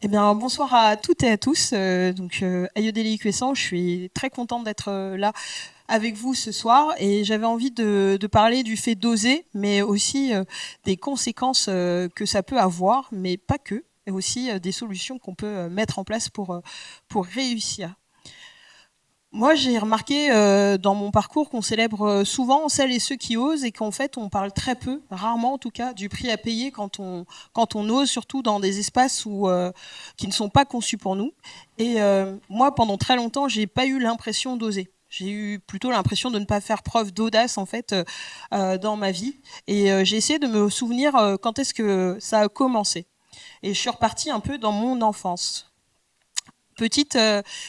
Eh bien, bonsoir à toutes et à tous. Ayodele Ikwessan, je suis très contente d'être là avec vous ce soir et j'avais envie de parler du fait d'oser, mais aussi des conséquences que ça peut avoir, mais pas que, et aussi des solutions qu'on peut mettre en place pour réussir. Moi, j'ai remarqué dans mon parcours qu'on célèbre souvent celles et ceux qui osent et qu'en fait, on parle très peu, rarement en tout cas, du prix à payer quand on ose, surtout dans des espaces qui ne sont pas conçus pour nous. Et moi, pendant très longtemps, j'ai pas eu l'impression d'oser. J'ai eu plutôt l'impression de ne pas faire preuve d'audace en fait dans ma vie. Et j'ai essayé de me souvenir quand est-ce que ça a commencé. Et je suis repartie un peu dans mon enfance. Petite,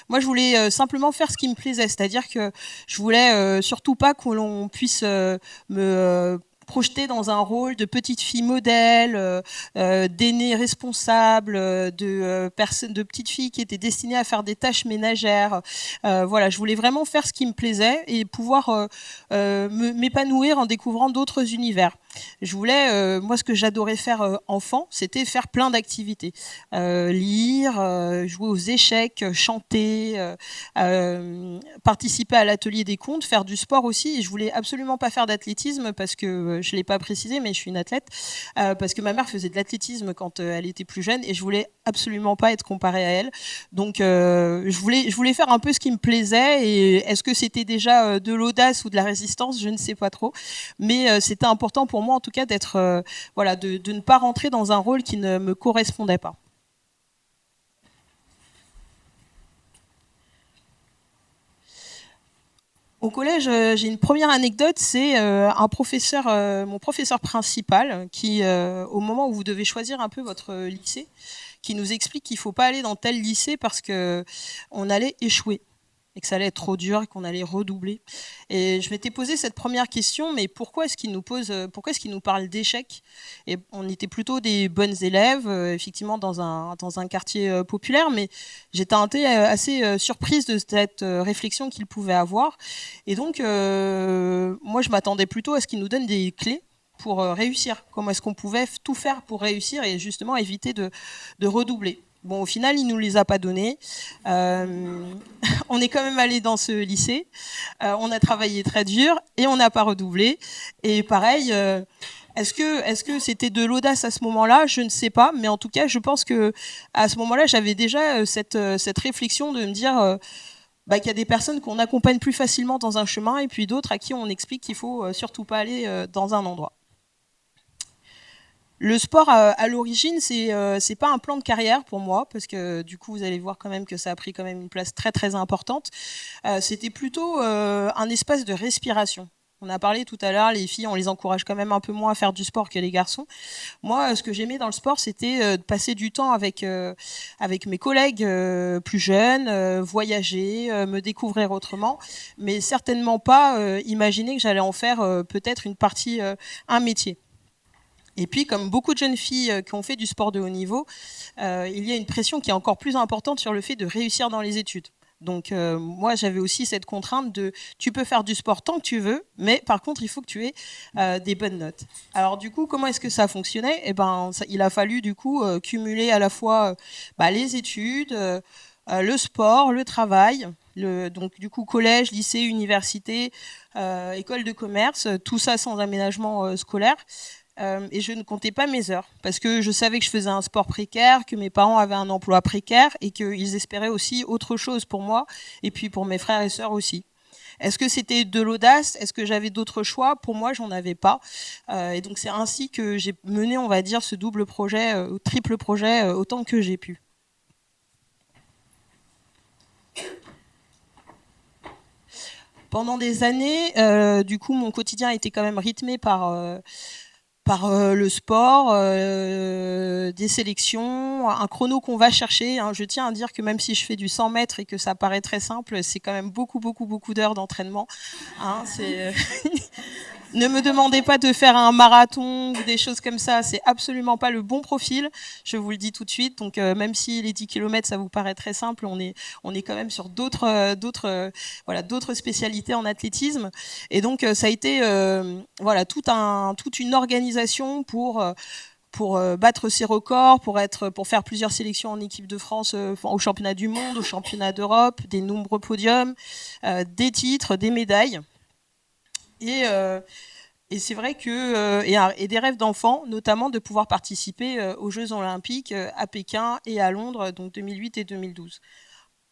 moi je voulais simplement faire ce qui me plaisait, c'est-à-dire que je voulais surtout pas que l'on puisse me projeter dans un rôle de petite fille modèle, d'aînée responsable, de petite fille qui était destinée à faire des tâches ménagères. Voilà, je voulais vraiment faire ce qui me plaisait et pouvoir m'épanouir en découvrant d'autres univers. Je voulais, moi, ce que j'adorais faire enfant, c'était faire plein d'activités. Lire, jouer aux échecs, chanter, participer à l'atelier des contes, faire du sport aussi. Et je voulais absolument pas faire d'athlétisme parce que je l'ai pas précisé, mais je suis une athlète. Parce que ma mère faisait de l'athlétisme quand elle était plus jeune et je voulais absolument pas être comparée à elle. Donc je voulais faire un peu ce qui me plaisait. Et est-ce que c'était déjà de l'audace ou de la résistance? Je ne sais pas trop. Mais c'était important pour moi en tout cas d'être voilà de ne pas rentrer dans un rôle qui ne me correspondait pas. Au collège, j'ai une première anecdote, c'est un professeur, mon professeur principal, qui, au moment où vous devez choisir un peu votre lycée, qui nous explique qu'il ne faut pas aller dans tel lycée parce que on allait échouer et que ça allait être trop dur et qu'on allait redoubler. Et je m'étais posé cette première question, mais pourquoi est-ce qu'il nous parle d'échec? Et on était plutôt des bonnes élèves, effectivement dans un quartier populaire, mais j'étais assez surprise de cette réflexion qu'il pouvait avoir. Et donc, moi, je m'attendais plutôt à ce qu'il nous donne des clés pour réussir. Comment est-ce qu'on pouvait tout faire pour réussir et justement éviter de redoubler. Bon, au final, il nous les a pas donnés. Euh, on est quand même allé dans ce lycée. On a travaillé très dur et on n'a pas redoublé. Et pareil, est-ce que c'était de l'audace à ce moment-là? Je ne sais pas, mais en tout cas, je pense que à ce moment-là, j'avais déjà cette réflexion de me dire qu'il y a des personnes qu'on accompagne plus facilement dans un chemin et puis d'autres à qui on explique qu'il faut surtout pas aller dans un endroit. Le sport, à l'origine, c'est pas un plan de carrière pour moi, parce que du coup, vous allez voir quand même que ça a pris quand même une place très très importante. C'était plutôt un espace de respiration. On a parlé tout à l'heure, les filles, on les encourage quand même un peu moins à faire du sport que les garçons. Moi, ce que j'aimais dans le sport, c'était de passer du temps avec mes collègues plus jeunes, voyager, me découvrir autrement, mais certainement pas imaginer que j'allais en faire peut-être une partie, un métier. Et puis, comme beaucoup de jeunes filles qui ont fait du sport de haut niveau, il y a une pression qui est encore plus importante sur le fait de réussir dans les études. Donc moi, j'avais aussi cette contrainte de tu peux faire du sport tant que tu veux, mais par contre, il faut que tu aies des bonnes notes. Alors du coup, comment est-ce que ça fonctionnait? Eh ben, il a fallu du coup cumuler à la fois les études, le sport, le travail. Donc du coup, collège, lycée, université, école de commerce, tout ça sans aménagement scolaire. Et je ne comptais pas mes heures parce que je savais que je faisais un sport précaire, que mes parents avaient un emploi précaire et qu'ils espéraient aussi autre chose pour moi et puis pour mes frères et sœurs aussi. Est-ce que c'était de l'audace? Est-ce que j'avais d'autres choix? Pour moi, j'en avais pas. Et donc c'est ainsi que j'ai mené, on va dire, ce double projet, triple projet, autant que j'ai pu. Pendant des années, du coup, mon quotidien était quand même rythmé par le sport, des sélections, un chrono qu'on va chercher. Hein. Je tiens à dire que même si je fais du 100 mètres et que ça paraît très simple, c'est quand même beaucoup, beaucoup, beaucoup d'heures d'entraînement. Hein, ne me demandez pas de faire un marathon ou des choses comme ça, c'est absolument pas le bon profil, je vous le dis tout de suite. Donc même si les 10 kilomètres ça vous paraît très simple, on est quand même sur d'autres spécialités en athlétisme. Et donc ça a été toute une organisation pour pour battre ses records, pour faire plusieurs sélections en équipe de France au championnat du monde, au championnat d'Europe, des nombreux podiums, des titres, des médailles. Et c'est vrai que et des rêves d'enfant, notamment de pouvoir participer aux Jeux Olympiques à Pékin et à Londres, donc 2008 et 2012.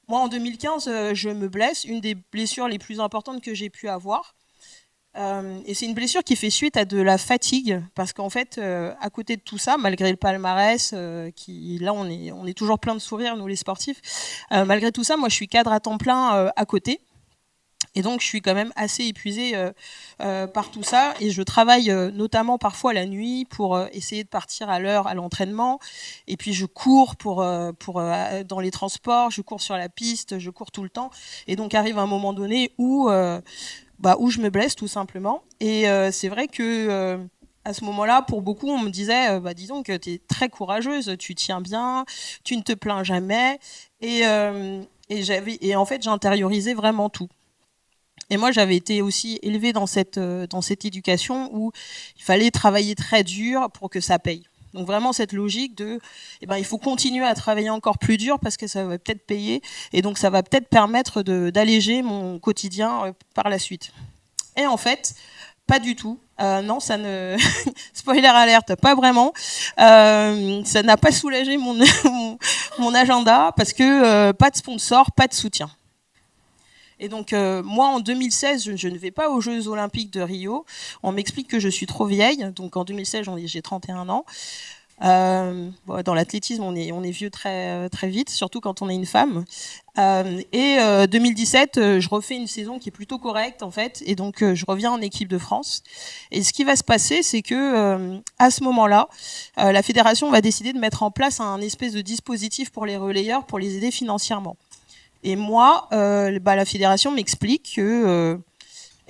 Moi, en 2015, je me blesse, une des blessures les plus importantes que j'ai pu avoir. Et c'est une blessure qui fait suite à de la fatigue, parce qu'en fait, à côté de tout ça, malgré le palmarès, là on est toujours plein de sourires, nous les sportifs, malgré tout ça, moi je suis cadre à temps plein à côté. Et donc, je suis quand même assez épuisée par tout ça. Et je travaille notamment parfois la nuit pour essayer de partir à l'heure à l'entraînement. Et puis, je cours dans les transports, je cours sur la piste, je cours tout le temps. Et donc, arrive un moment donné où je me blesse tout simplement. Et c'est vrai que à ce moment-là, pour beaucoup, on me disait, dis donc, tu es très courageuse, tu tiens bien, tu ne te plains jamais. Et en fait, j'intériorisais vraiment tout. Et moi, j'avais été aussi élevée dans cette éducation où il fallait travailler très dur pour que ça paye. Donc vraiment cette logique de, il faut continuer à travailler encore plus dur parce que ça va peut-être payer et donc ça va peut-être permettre d'alléger mon quotidien par la suite. Et en fait, pas du tout. Non, ça ne spoiler alerte, pas vraiment. Ça n'a pas soulagé mon agenda parce que pas de sponsor, pas de soutien. Et donc, moi, en 2016, je ne vais pas aux Jeux Olympiques de Rio. On m'explique que je suis trop vieille. Donc, en 2016, j'ai 31 ans. Dans l'athlétisme, on est vieux très, très vite, surtout quand on est une femme. 2017, je refais une saison qui est plutôt correcte, en fait. Et donc, je reviens en équipe de France. Et ce qui va se passer, c'est que à ce moment-là, la fédération va décider de mettre en place un espèce de dispositif pour les relayeurs pour les aider financièrement. Et moi, la fédération m'explique que,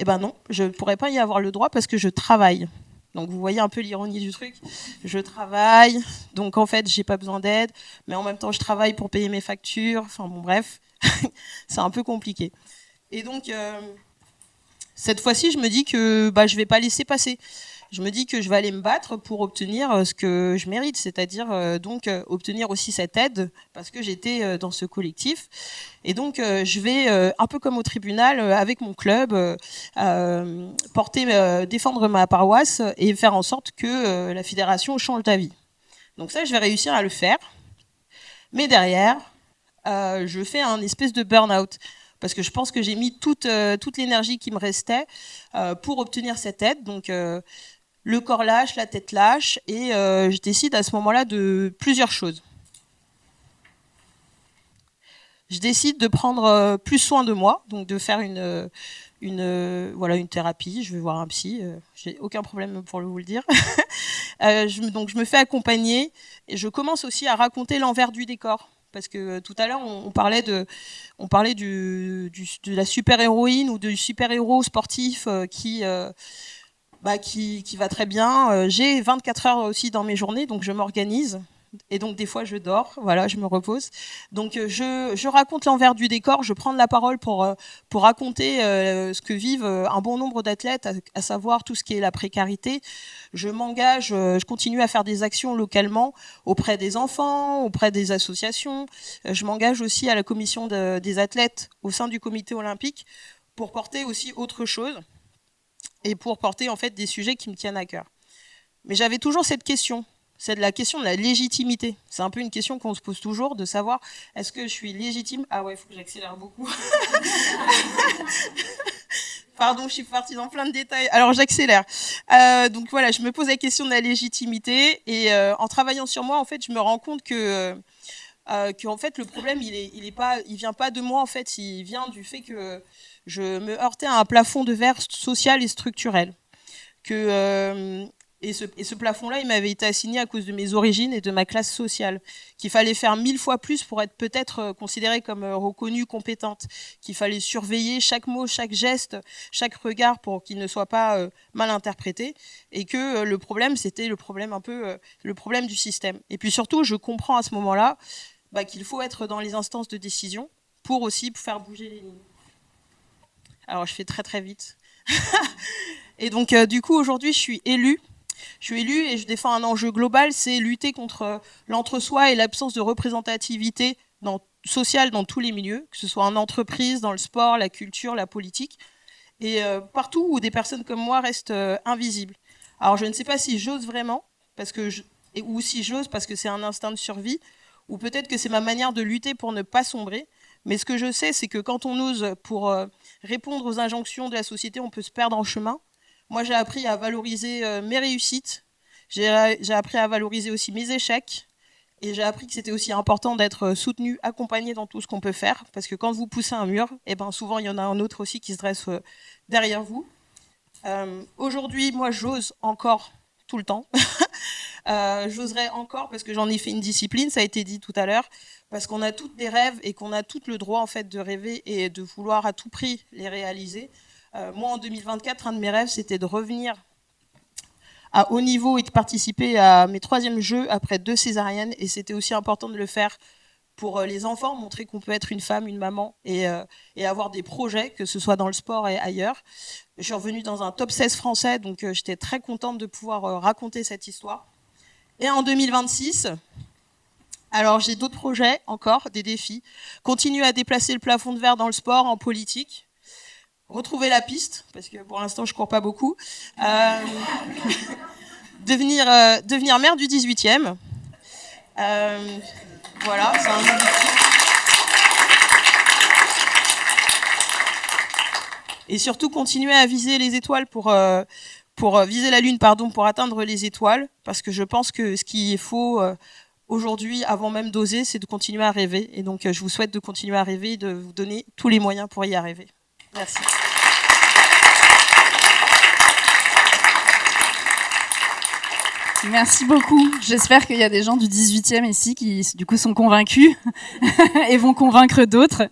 non, je ne pourrais pas y avoir le droit parce que je travaille. Donc vous voyez un peu l'ironie du truc. Je travaille, donc en fait, j'ai pas besoin d'aide, mais en même temps, je travaille pour payer mes factures. Enfin bon, bref, c'est un peu compliqué. Et donc, cette fois-ci, je me dis que je vais pas laisser passer. Je me dis que je vais aller me battre pour obtenir ce que je mérite, c'est-à-dire obtenir aussi cette aide parce que j'étais dans ce collectif. Et donc je vais un peu comme au tribunal avec mon club défendre ma paroisse et faire en sorte que la fédération change d'avis. Donc ça, je vais réussir à le faire. Mais derrière, je fais un espèce de burn-out. Parce que je pense que j'ai mis toute l'énergie qui me restait pour obtenir cette aide. Donc le corps lâche, la tête lâche, et je décide à ce moment-là de plusieurs choses. Je décide de prendre plus soin de moi, donc de faire une thérapie. Je vais voir un psy, j'ai aucun problème pour vous le dire. Donc je me fais accompagner et je commence aussi à raconter l'envers du décor. Parce que tout à l'heure, on parlait de la super-héroïne ou du super-héros sportif qui va très bien. J'ai 24 heures aussi dans mes journées, donc je m'organise. Et donc des fois je dors, voilà, je me repose. Donc je raconte l'envers du décor, je prends de la parole pour raconter ce que vivent un bon nombre d'athlètes, à savoir tout ce qui est la précarité. Je m'engage, je continue à faire des actions localement auprès des enfants, auprès des associations. Je m'engage aussi à la commission des athlètes au sein du comité olympique pour porter aussi autre chose et pour porter en fait des sujets qui me tiennent à cœur. Mais j'avais toujours cette question. C'est la question de la légitimité. C'est un peu une question qu'on se pose toujours, de savoir est-ce que je suis légitime. Ah ouais, il faut que j'accélère beaucoup. Pardon, je suis partie dans plein de détails. Alors j'accélère. Donc voilà, je me pose la question de la légitimité et en travaillant sur moi, en fait, je me rends compte que en fait le problème il vient pas de moi en fait, il vient du fait que je me heurtais à un plafond de verre social et structurel. Et ce plafond-là, il m'avait été assigné à cause de mes origines et de ma classe sociale, qu'il fallait faire 1000 fois plus pour être peut-être considérée comme reconnue, compétente, qu'il fallait surveiller chaque mot, chaque geste, chaque regard pour qu'il ne soit pas mal interprété, et que le problème, c'était le problème le problème du système. Et puis surtout, je comprends à ce moment-là qu'il faut être dans les instances de décision pour aussi faire bouger les lignes. Alors, je fais très très vite. Et donc, du coup, aujourd'hui, je suis élue Je suis élue et je défends un enjeu global, c'est lutter contre l'entre-soi et l'absence de représentativité sociale dans tous les milieux, que ce soit en entreprise, dans le sport, la culture, la politique, et partout où des personnes comme moi restent invisibles. Alors je ne sais pas si j'ose vraiment, ou si j'ose parce que c'est un instinct de survie, ou peut-être que c'est ma manière de lutter pour ne pas sombrer. Mais ce que je sais, c'est que quand on ose pour répondre aux injonctions de la société, on peut se perdre en chemin. Moi, j'ai appris à valoriser mes réussites, j'ai appris à valoriser aussi mes échecs, et j'ai appris que c'était aussi important d'être soutenu, accompagné dans tout ce qu'on peut faire, parce que quand vous poussez un mur, eh ben, souvent il y en a un autre aussi qui se dresse derrière vous. Aujourd'hui, moi, j'ose encore tout le temps. J'oserais encore parce que j'en ai fait une discipline, ça a été dit tout à l'heure, parce qu'on a toutes des rêves et qu'on a tout le droit en fait de rêver et de vouloir à tout prix les réaliser. Moi, en 2024, un de mes rêves, c'était de revenir à haut niveau et de participer à mes 3e Jeux après 2 césariennes. Et c'était aussi important de le faire pour les enfants, montrer qu'on peut être une femme, une maman et avoir des projets, que ce soit dans le sport et ailleurs. Je suis revenue dans un top 16 français, donc j'étais très contente de pouvoir raconter cette histoire. Et en 2026, alors j'ai d'autres projets encore, des défis. Continuer à déplacer le plafond de verre dans le sport, en politique. Retrouver la piste, parce que pour l'instant je cours pas beaucoup. Devenir maire du 18e. Voilà, c'est un objectif. Et surtout continuer à viser les étoiles pour viser la Lune, pour atteindre les étoiles, parce que je pense que ce qu'il faut aujourd'hui, avant même d'oser, c'est de continuer à rêver. Et donc, je vous souhaite de continuer à rêver et de vous donner tous les moyens pour y arriver. Merci. Merci beaucoup. J'espère qu'il y a des gens du 18e ici qui, du coup, sont convaincus et vont convaincre d'autres.